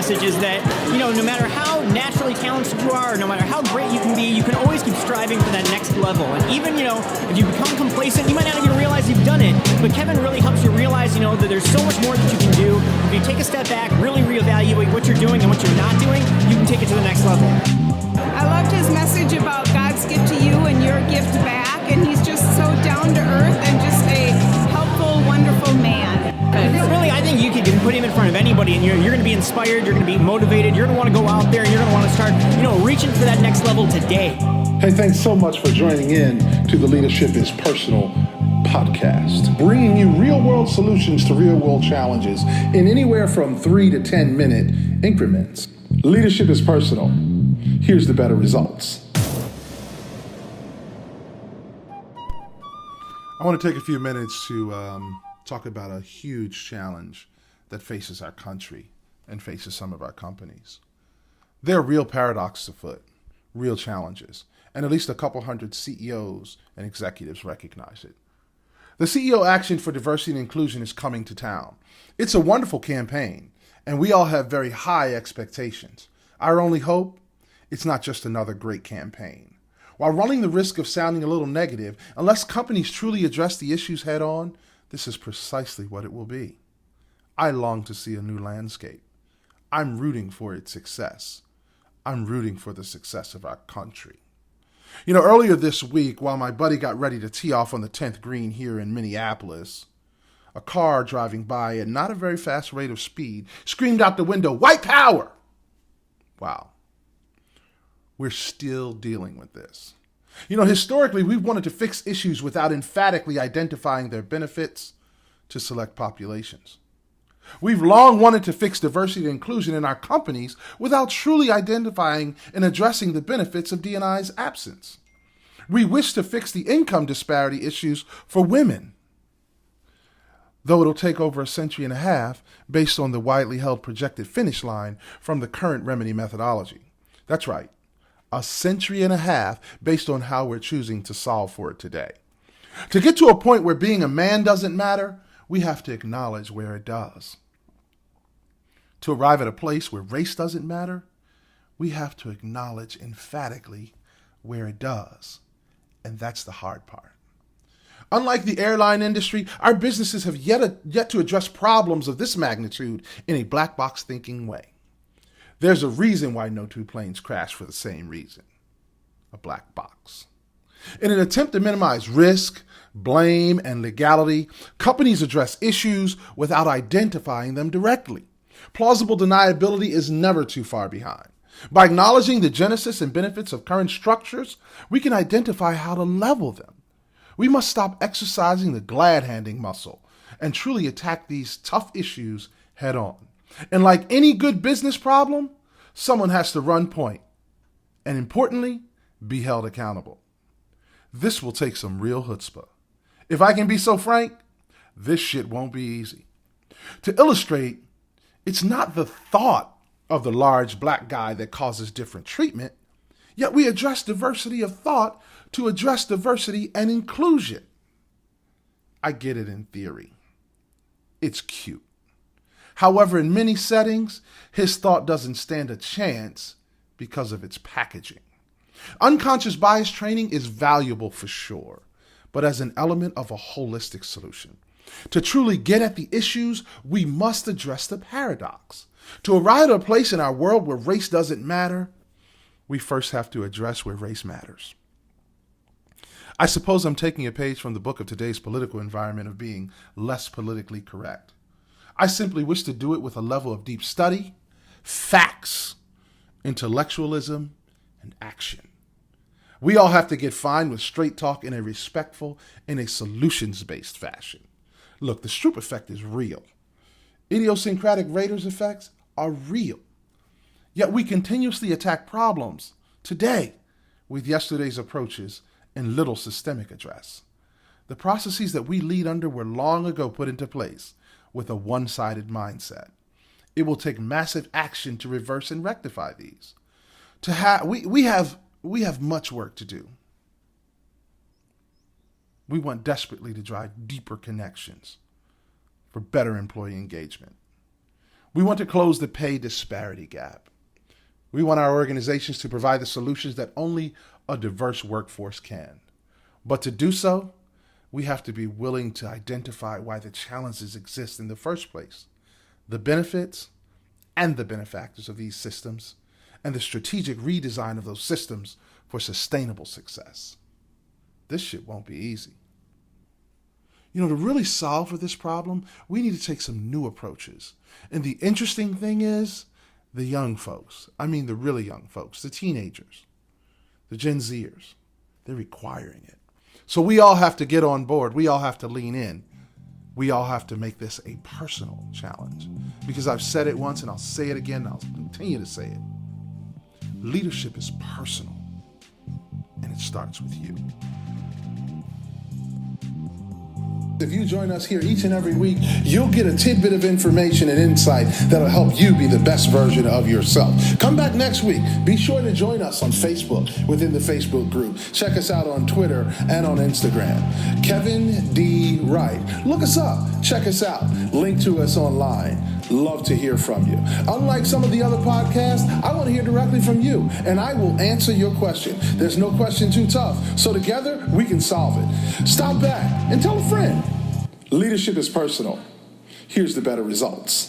message is that, no matter how naturally talented you are, or no matter how great you can always keep striving for that next level. And even, if you become complacent, you might not even realize you've done it. But Kevin really helps you realize, that there's so much more that you can do. If you take a step back, really reevaluate what you're doing and what you're not doing, you can take it to the next level. I loved his message about God's gift to you and your gift back, and he's just so down to earth and just a helpful, wonderful man. Really, I think you can put him in front of anybody, and you're going to be inspired, you're going to be motivated, you're going to want to go out there, and you're going to want to start, reaching for that next level today. Hey, thanks so much for joining in to the Leadership is Personal podcast, bringing you real-world solutions to real-world challenges in anywhere from 3 to 10 minute increments. Leadership is personal. Here's the better results. I want to take a few minutes to talk about a huge challenge that faces our country and faces some of our companies. There are real paradoxes afoot, real challenges, and at least a couple hundred CEOs and executives recognize it. The CEO Action for Diversity and Inclusion is coming to town. It's a wonderful campaign, and we all have very high expectations. Our only hope? It's not just another great campaign. While running the risk of sounding a little negative, unless companies truly address the issues head on, this is precisely what it will be. I long to see a new landscape. I'm rooting for its success. I'm rooting for the success of our country. Earlier this week, while my buddy got ready to tee off on the 10th green here in Minneapolis, a car driving by at not a very fast rate of speed screamed out the window, "White power!" Wow. We're still dealing with this. Historically, we've wanted to fix issues without emphatically identifying their benefits to select populations. We've long wanted to fix diversity and inclusion in our companies without truly identifying and addressing the benefits of D&I's absence. We wish to fix the income disparity issues for women, though it'll take over a century and a half based on the widely held projected finish line from the current remedy methodology. That's right, a century and a half based on how we're choosing to solve for it today. To get to a point where being a man doesn't matter, we have to acknowledge where it does. To arrive at a place where race doesn't matter, we have to acknowledge emphatically where it does. And that's the hard part. Unlike the airline industry, our businesses have yet to address problems of this magnitude in a black box thinking way. There's a reason why no two planes crash for the same reason: a black box. In an attempt to minimize risk, blame, and legality, companies address issues without identifying them directly. Plausible deniability is never too far behind. By acknowledging the genesis and benefits of current structures, we can identify how to level them. We must stop exercising the glad-handing muscle and truly attack these tough issues head on. And like any good business problem, someone has to run point and, importantly, be held accountable. This will take some real chutzpah. If I can be so frank, this shit won't be easy. To illustrate, it's not the thought of the large black guy that causes different treatment, yet we address diversity of thought to address diversity and inclusion. I get it in theory. It's cute. However, in many settings, his thought doesn't stand a chance because of its packaging. Unconscious bias training is valuable for sure, but as an element of a holistic solution. To truly get at the issues, we must address the paradox. To arrive at a place in our world where race doesn't matter, we first have to address where race matters. I suppose I'm taking a page from the book of today's political environment of being less politically correct. I simply wish to do it with a level of deep study, facts, intellectualism, and action. We all have to get fine with straight talk in a respectful and a solutions-based fashion. Look, the Stroop effect is real. Idiosyncratic Raiders effects are real. Yet we continuously attack problems today with yesterday's approaches and little systemic address. The processes that we lead under were long ago put into place with a one-sided mindset. It will take massive action to reverse and rectify these. We have much work to do. We want desperately to drive deeper connections for better employee engagement. We want to close the pay disparity gap. We want our organizations to provide the solutions that only a diverse workforce can. But to do so, we have to be willing to identify why the challenges exist in the first place, the benefits and the benefactors of these systems, and the strategic redesign of those systems for sustainable success. This shit won't be easy. You know, to really solve for this problem, we need to take some new approaches. And the interesting thing is, the young folks, I mean the really young folks, the teenagers, the Gen Zers, they're requiring it. So we all have to get on board. We all have to lean in. We all have to make this a personal challenge. Because I've said it once and I'll say it again and I'll continue to say it. Leadership is personal, and it starts with you. If you join us here each and every week, you'll get a tidbit of information and insight that'll help you be the best version of yourself. Come back next week. Be sure to join us on Facebook within the Facebook group. Check us out on Twitter and on Instagram. Kevin D. Wright. Look us up. Check us out. Link to us online. Love to hear from you. Unlike some of the other podcasts, I want to hear directly from you, and I will answer your question. There's no question too tough, so together we can solve it. Stop back and tell a friend. Leadership is personal. Here's the better results.